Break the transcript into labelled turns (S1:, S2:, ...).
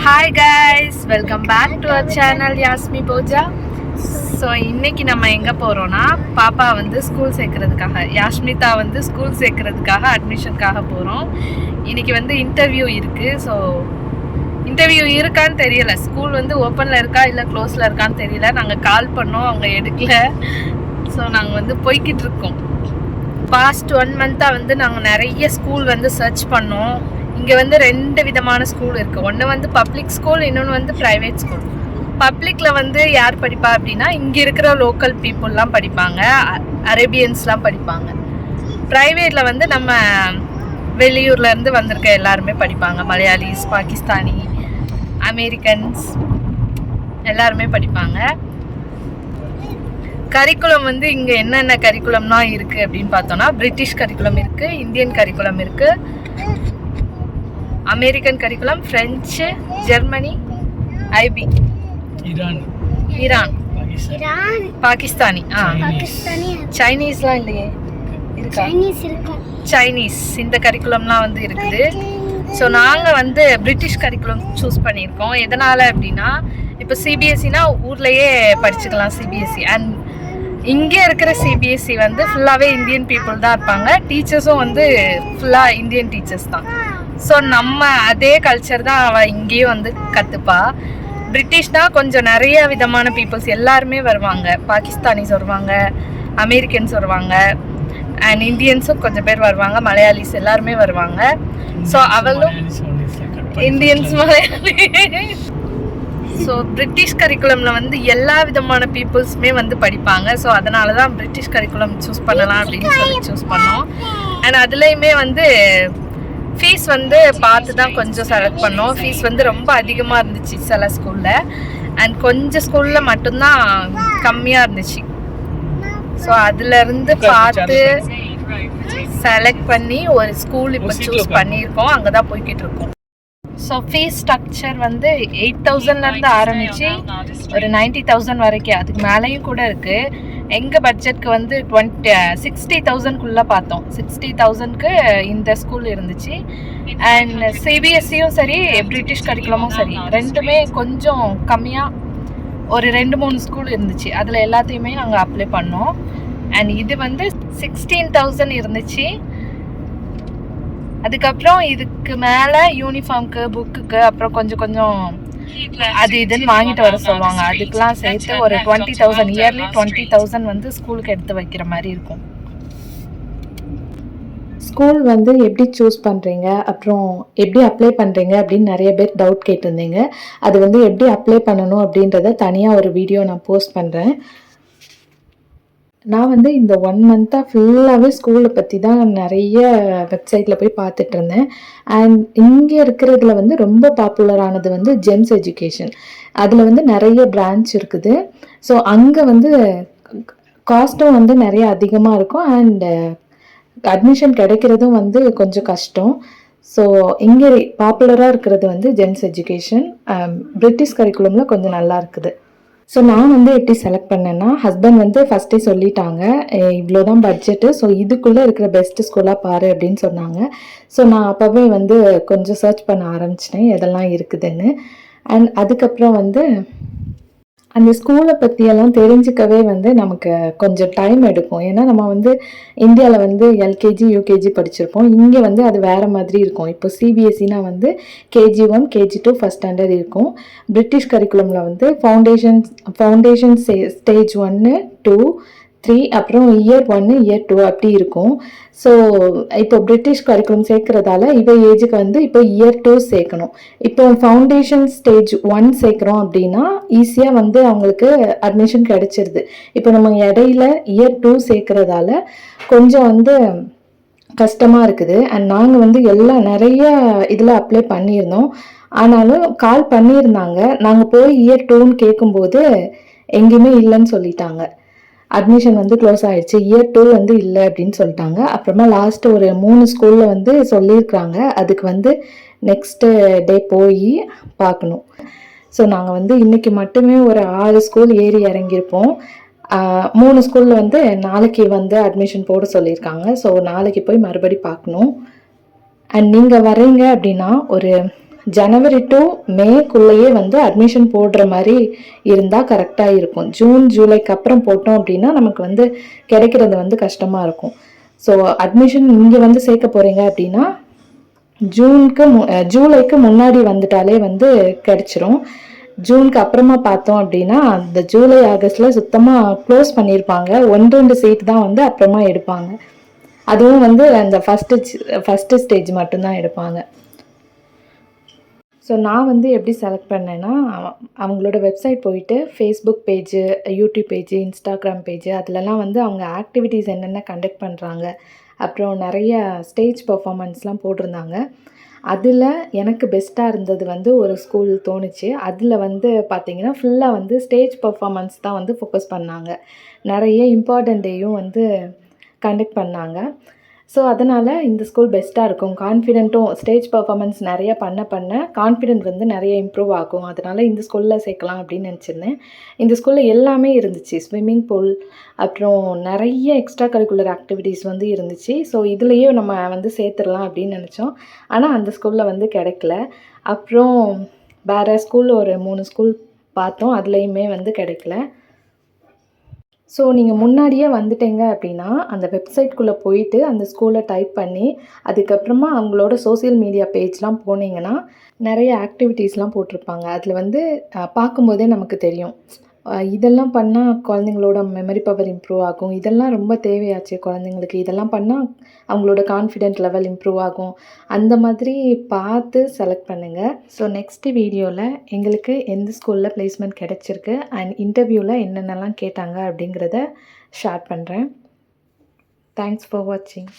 S1: Hi guys, welcome back to our channel யாஸ்மி போஜா. So இன்னைக்கு நம்ம எங்கே போகிறோன்னா, பாப்பா வந்து ஸ்கூல் சேர்க்கறதுக்காக, யாஷ்மிதா வந்து ஸ்கூல் சேர்க்கறதுக்காக அட்மிஷனுக்காக போகிறோம். இன்னைக்கு வந்து இன்டர்வியூ இருக்குது. ஸோ இன்டர்வியூ இருக்கான்னு தெரியல, ஸ்கூல் வந்து ஓப்பனில் இருக்கா இல்லை க்ளோஸில் இருக்கான்னு தெரியல. நாங்கள் கால் பண்ணோம், அவங்க எடுக்கல. ஸோ நாங்கள் வந்து போய்கிட்டு இருக்கோம். பாஸ்ட் 1 மந்த்தாக வந்து நாங்கள் நிறைய ஸ்கூல் வந்து சர்ச் பண்ணோம். இங்கே வந்து 2 விதமான ஸ்கூல் இருக்குது. ஒன்று வந்து பப்ளிக் ஸ்கூல், இன்னொன்று வந்து ப்ரைவேட் ஸ்கூல். பப்ளிக்கில் வந்து யார் படிப்பா அப்படின்னா, இங்கே இருக்கிற லோக்கல் பீப்புளெலாம் படிப்பாங்க, அரேபியன்ஸ்லாம் படிப்பாங்க. ப்ரைவேட்டில் வந்து நம்ம வெளியூர்லேருந்து வந்திருக்க எல்லாருமே படிப்பாங்க. மலையாளிஸ், பாகிஸ்தானி, அமெரிக்கன்ஸ் எல்லாருமே படிப்பாங்க. கரிக்குலம் வந்து இங்கே என்னென்ன கரிக்குலம்லாம் இருக்குது அப்படின்னு பார்த்தோன்னா, பிரிட்டிஷ் கரிக்குலம் இருக்குது, இந்தியன் கரிக்குலம் இருக்குது, American curriculum, French, Germany, IB, Iran, Pakistani, சைனீஸ்லாம் இல்லையே, இருக்கா? சைனீஸ், இந்த கரிக்குலம்லாம் வந்து இருக்குது. ஸோ நாங்கள் வந்து பிரிட்டிஷ் கரிக்குலம் சூஸ் பண்ணியிருக்கோம். எதனால் அப்படின்னா, இப்போ சிபிஎஸ்சினா ஊர்லேயே படிச்சுக்கலாம் சிபிஎஸ்சி. அண்ட் இங்கே இருக்கிற சிபிஎஸ்சி வந்து ஃபுல்லாகவே இந்தியன் பீப்புள் தான் இருப்பாங்க. டீச்சர்ஸும் வந்து ஃபுல்லாக இந்தியன் டீச்சர்ஸ் தான். ஸோ நம்ம அதே கல்ச்சர் தான் அவள் இங்கேயும் வந்து கற்றுப்பா. பிரிட்டிஷ்னா கொஞ்சம் நிறைய விதமான பீப்புள்ஸ் எல்லாருமே வருவாங்க. பாகிஸ்தானிஸ் வருவாங்க, அமெரிக்கன்ஸ் வருவாங்க, அண்ட் இந்தியன்ஸும் கொஞ்சம் பேர் வருவாங்க, மலையாளிஸ் எல்லாருமே வருவாங்க. ஸோ அவளும் இந்தியன்ஸ், மலையாளி. ஸோ பிரிட்டிஷ் கரிக்குலமில் வந்து எல்லா விதமான பீப்புள்ஸுமே வந்து படிப்பாங்க. ஸோ அதனால தான் பிரிட்டிஷ் கரிக்குலம் சூஸ் பண்ணலாம் அப்படின்னு சொல்லி சூஸ் பண்ணோம். அண்ட் அதுலேயுமே வந்து ஃபீஸ் வந்து பார்த்து தான் கொஞ்சம் செலக்ட் பண்ணோம். ஃபீஸ் வந்து ரொம்ப அதிகமாக இருந்துச்சு சில ஸ்கூலில், அண்ட் கொஞ்சம் ஸ்கூலில் மட்டும்தான் கம்மியாக இருந்துச்சு. ஸோ அதுலேருந்து பார்த்து செலக்ட் பண்ணி ஒரு ஸ்கூல் இப்போ சூஸ் பண்ணியிருக்கோம். அங்கே தான் போய்கிட்டு இருக்கோம். ஸோ ஃபீஸ் ஸ்ட்ரக்சர் வந்து 8,000லேருந்து ஆரம்பித்து ஒரு 90,000 வரைக்கும், அதுக்கு மேலேயும் கூட இருக்குது. எங்கள் பட்ஜெட்க்கு வந்து 60,000க்குள்ளே பார்த்தோம். 60,000க்கு இந்த ஸ்கூல் இருந்துச்சு. அண்ட் சிபிஎஸ்சியும் சரி, பிரிட்டிஷ் கரிக்குலமும் சரி, ரெண்டுமே கொஞ்சம் கம்மியாக ஒரு 2-3 ஸ்கூல் இருந்துச்சு. அதில் எல்லாத்தையுமே நாங்கள் அப்ளை பண்ணோம். அண்ட் இது வந்து 16,000 இருந்துச்சு. அதுக்கப்புறம் இதுக்கு மேலே யூனிஃபார்முக்கு, புக்குக்கு, அப்புறம் கொஞ்சம் கொஞ்சம் அது இதுன்னு வாங்கிட்டு வர சொல்லுவாங்க. அதுக்கெலாம் சேர்த்து ஒரு 20,000, இயர்லி 20,000 வந்து ஸ்கூலுக்கு எடுத்து வைக்கிற மாதிரி இருக்கும்.
S2: ஸ்கூல் வந்து எப்படி சூஸ் பண்ணுறீங்க, அப்புறம் எப்படி அப்ளை பண்ணுறீங்க அப்படின்னு நிறைய பேர் டவுட் கேட்டிருந்தீங்க. அது வந்து எப்படி அப்ளை பண்ணணும் அப்படின்றத தனியாக ஒரு வீடியோ நான் போஸ்ட் பண்ணுறேன். நான் வந்து இந்த 1 மந்த்தாக ஃபுல்லாகவே ஸ்கூலை பற்றி தான் நிறைய வெப்சைட்டில் போய் பார்த்துட்டு இருந்தேன். அண்ட் இங்கே இருக்கிறதுல வந்து ரொம்ப பாப்புலரானது வந்து ஜெம்ஸ் எஜுகேஷன். அதில் வந்து நிறைய பிரான்ச் இருக்குது. ஸோ அங்கே வந்து காஸ்ட்டும் வந்து நிறைய அதிகமாக இருக்கும். அண்ட் அட்மிஷன் கிடைக்கிறதும் வந்து கொஞ்சம் கஷ்டம். ஸோ இங்கே பாப்புலராக இருக்கிறது வந்து ஜெம்ஸ் எஜுகேஷன். பிரிட்டிஷ் கரிக்குலமில் கொஞ்சம் நல்லா இருக்குது. ஸோ நான் வந்து எப்படி செலக்ட் பண்ணேன்னா, ஹஸ்பண்ட் வந்து ஃபஸ்ட்டே சொல்லிட்டாங்க, இவ்வளோ தான் பட்ஜெட்டு, ஸோ இதுக்குள்ளே இருக்கிற பெஸ்ட்டு ஸ்கூலாக பாரு அப்படின்னு சொன்னாங்க. ஸோ நான் அப்போவே வந்து கொஞ்சம் சர்ச் பண்ண ஆரம்பிச்சிட்டேன் எதெல்லாம் இருக்குதுன்னு. அண்ட் அதுக்கப்புறம் வந்து அந்த ஸ்கூலை பற்றியெல்லாம் தெரிஞ்சுக்கவே வந்து நமக்கு கொஞ்சம் டைம் எடுக்கும். ஏன்னா நம்ம வந்து இந்தியாவில் வந்து எல்கேஜி, யூகேஜி படிச்சிருப்போம். இங்கே வந்து அது வேறு மாதிரி இருக்கும். இப்போ சிபிஎஸ்சினா வந்து KG1, KG2 ஃபஸ்ட் ஸ்டாண்டர்ட் இருக்கும். பிரிட்டிஷ் கரிக்குலமில் வந்து ஃபவுண்டேஷன் ஸ்டேஜ் 1, 2, 3, அப்புறம் இயர் 1, இயர் 2 அப்படி இருக்கும். ஸோ இப்போ பிரிட்டிஷ் கரிக்குலம் சேர்க்குறதால இவ ஏஜுக்கு வந்து இப்போ இயர் 2 சேர்க்கணும். இப்போ ஃபவுண்டேஷன் ஸ்டேஜ் 1 சேர்க்குறோம் அப்படின்னா ஈஸியாக வந்து அவங்களுக்கு அட்மிஷன் கிடைச்சிருது. இப்போ நம்ம இடையில இயர் 2 சேர்க்குறதால கொஞ்சம் வந்து கஷ்டமாக இருக்குது. அண்ட் நாங்கள் வந்து நிறைய இதில் அப்ளை பண்ணியிருந்தோம். ஆனாலும் கால் பண்ணியிருந்தாங்க. நாங்கள் போய் இயர் 2ன்னு கேட்கும்போது எங்கேயுமே இல்லைன்னு சொல்லிட்டாங்க. அட்மிஷன் வந்து க்ளோஸ் ஆகிடுச்சு, இயர் 2 வந்து இல்லை அப்படின்னு சொல்லிட்டாங்க. அப்புறமா லாஸ்ட்டு ஒரு 3 ஸ்கூலில் வந்து சொல்லியிருக்காங்க. அதுக்கு வந்து நெக்ஸ்ட்டு டே போய் பார்க்கணும். ஸோ நாங்கள் வந்து இன்றைக்கி மட்டுமே ஒரு 6 ஸ்கூல் ஏறி இறங்கியிருப்போம். 3 ஸ்கூலில் வந்து நாளைக்கு வந்து அட்மிஷன் போட சொல்லியிருக்காங்க. ஸோ நாளைக்கு போய் மறுபடி பார்க்கணும். அண்ட் நீங்கள் வரீங்க அப்படின்னா ஒரு ஜனவரி டு மேக்குள்ளேயே வந்து அட்மிஷன் போடுற மாதிரி இருந்தால் கரெக்டாக இருக்கும். ஜூன் ஜூலைக்கு அப்புறம் போட்டோம் அப்படின்னா நமக்கு வந்து கிடைக்கிறது வந்து கஷ்டமாக இருக்கும். ஸோ அட்மிஷன் இங்கே வந்து சேர்க்க போகிறீங்க அப்படின்னா ஜூலைக்கு முன்னாடி வந்துட்டாலே வந்து கிடைச்சிரும். ஜூனுக்கு அப்புறமா பார்த்தோம் அப்படின்னா இந்த ஜூலை ஆகஸ்டில் சுத்தமாக க்ளோஸ் பண்ணியிருப்பாங்க. 1-2 சீட் தான் வந்து அப்புறமா எடுப்பாங்க. அதுவும் வந்து அந்த ஃபஸ்ட்டு ஸ்டேஜ் மட்டும்தான் எடுப்பாங்க. ஸோ நான் வந்து எப்படி செலக்ட் பண்ணேன்னா, அவங்களோட வெப்சைட் போயிட்டு Facebook page, YouTube page, Instagram page அதிலலாம் வந்து அவங்க ஆக்டிவிட்டீஸ் என்னென்ன கண்டக்ட் பண்ணுறாங்க, அப்புறம் நிறைய ஸ்டேஜ் பர்ஃபார்மன்ஸ்லாம் போட்டிருந்தாங்க. அதில் எனக்கு பெஸ்ட்டாக இருந்தது வந்து ஒரு ஸ்கூல் தோணுச்சு. அதில் வந்து பார்த்திங்கன்னா ஃபுல்லாக வந்து ஸ்டேஜ் பர்ஃபார்மன்ஸ் தான் வந்து ஃபோக்கஸ் பண்ணாங்க. நிறைய இம்பார்ட்டன்ட் டேயும் வந்து கண்டக்ட் பண்ணாங்க. ஸோ அதனால் இந்த ஸ்கூல் பெஸ்ட்டாக இருக்கும். கான்ஃபிடென்ட்டும் ஸ்டேஜ் பர்ஃபார்மன்ஸ் நிறைய பண்ண கான்ஃபிடென்ட் வந்து நிறைய இம்ப்ரூவ் ஆகும். அதனால் இந்த ஸ்கூலில் சேர்க்கலாம் அப்படின்னு நினச்சிருந்தேன். இந்த ஸ்கூலில் எல்லாமே இருந்துச்சு. ஸ்விம்மிங் பூல், அப்புறம் நிறைய எக்ஸ்ட்ரா கரிக்குலர் ஆக்டிவிட்டீஸ் வந்து இருந்துச்சு. ஸோ இதுலேயே நம்ம வந்து சேர்த்துடலாம் அப்படின்னு நினச்சோம். ஆனால் அந்த ஸ்கூலில் வந்து கிடைக்கல. அப்புறம் வேறு ஸ்கூல் ஒரு 3 ஸ்கூல் பார்த்தோம். அதுலேயுமே வந்து கிடைக்கல. ஸோ நீங்கள் முன்னாடியே வந்துட்டீங்க அப்படின்னா அந்த வெப்சைட்குள்ளே போயிட்டு அந்த ஸ்கூலை டைப் பண்ணி அதுக்கப்புறமா அவங்களோட சோசியல் மீடியா பேஜ்லாம் போனீங்கன்னா நிறைய ஆக்டிவிட்டீஸ்லாம் போட்டிருப்பாங்க. அதில் வந்து பார்க்கும்போதே நமக்கு தெரியும். இதெல்லாம் பண்ணால் குழந்தைங்களோட மெமரி பவர் இம்ப்ரூவ் ஆகும். இதெல்லாம் ரொம்ப தேவையாச்சு குழந்தைங்களுக்கு. இதெல்லாம் பண்ணால் அவங்களோட கான்ஃபிடென்ட் லெவல் இம்ப்ரூவ் ஆகும். அந்த மாதிரி பார்த்து செலக்ட் பண்ணுங்கள். ஸோ நெக்ஸ்ட்டு வீடியோவில் எங்களுக்கு எந்த ஸ்கூலில் ப்ளேஸ்மெண்ட் கிடச்சிருக்கு அண்ட் இன்டர்வியூவில் என்னென்னலாம் கேட்டாங்க அப்படிங்கிறத ஷேர் பண்ணுறேன். தேங்க்ஸ் ஃபார் வாட்சிங்.